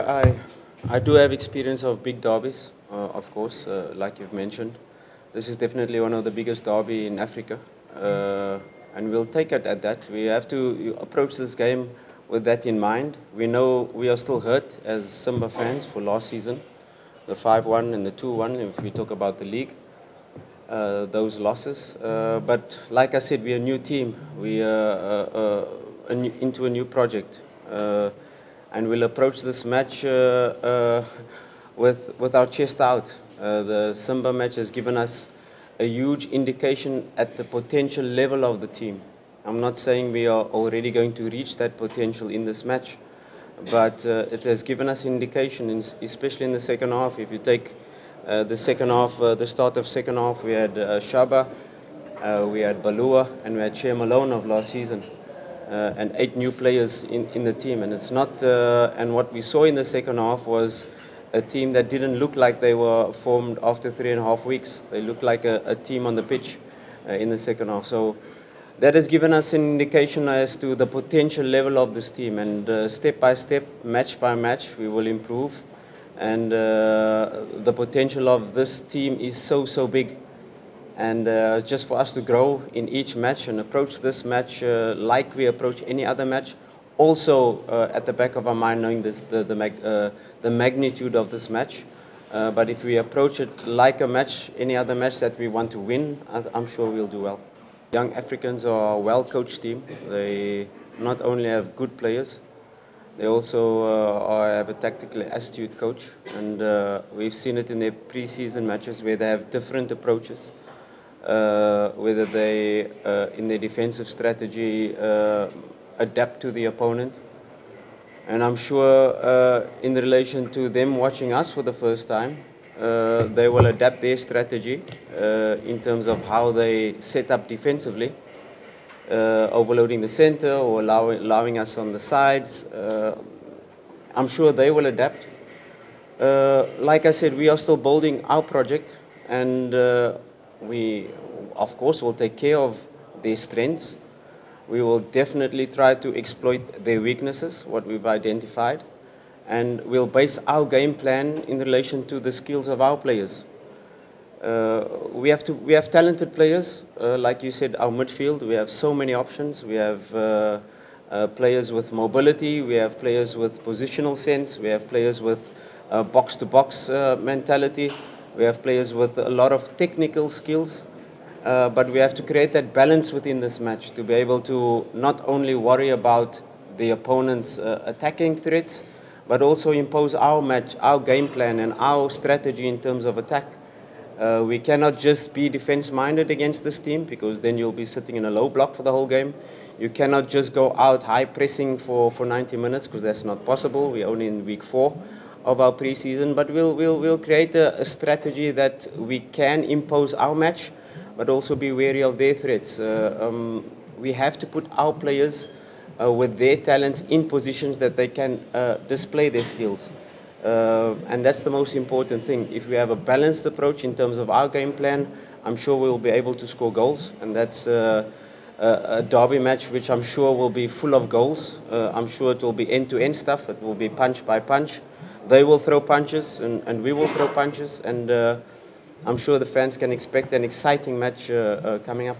I do have experience of big derbies, of course, like you've mentioned. This is definitely one of the biggest derby in Africa, and we'll take it at that. We have to approach this game with that in mind. We know we are still hurt as Simba fans for last season, the 5-1 and the 2-1, if we talk about the league, those losses. But like I said, we're a new team. We are into a new project. And we'll approach this match with our chest out. The Simba match has given us a huge indication at the potential level of the team. I'm not saying we are already going to reach that potential in this match, but it has given us indication, especially in the second half. If you take the second half, the start of second half, we had Shaba, we had Balua, and we had Shea Malone of last season. And 8 new players in the team, and it's not. And what we saw in the second half was a team that didn't look like they were formed after 3.5 weeks. They looked like a team on the pitch in the second half. So that has given us an indication as to the potential level of this team. And step by step, match by match, we will improve. And the potential of this team is so big. And just for us to grow in each match and approach this match like we approach any other match, also at the back of our mind knowing the magnitude of this match. But if we approach it like a match, any other match that we want to win, I'm sure we'll do well. Young Africans are a well-coached team. They not only have good players, they also have a tactically astute coach. And we've seen it in their pre-season matches where they have different approaches. Whether they, in their defensive strategy, adapt to the opponent. And I'm sure in relation to them watching us for the first time, they will adapt their strategy in terms of how they set up defensively, overloading the center or allowing us on the sides. I'm sure they will adapt. Like I said, we are still building our project, and we, of course, will take care of their strengths. We will definitely try to exploit their weaknesses, what we've identified, and we'll base our game plan in relation to the skills of our players. We have talented players, like you said, our midfield. We have so many options. We have players with mobility. We have players with positional sense. We have players with box-to-box mentality. We have players with a lot of technical skills, but we have to create that balance within this match to be able to not only worry about the opponent's attacking threats, but also impose our game plan and our strategy in terms of attack. We cannot just be defense-minded against this team, because then you'll be sitting in a low block for the whole game. You cannot just go out high pressing for 90 minutes, because that's not possible. We're only in week 4 of our preseason, but we'll create a strategy that we can impose our match, but also be wary of their threats. We have to put our players with their talents in positions that they can display their skills. And that's the most important thing. If we have a balanced approach in terms of our game plan, I'm sure we'll be able to score goals, and that's a derby match which I'm sure will be full of goals. I'm sure it will be end-to-end stuff. It will be punch by punch. They will throw punches, and we will throw punches, and I'm sure the fans can expect an exciting match coming up.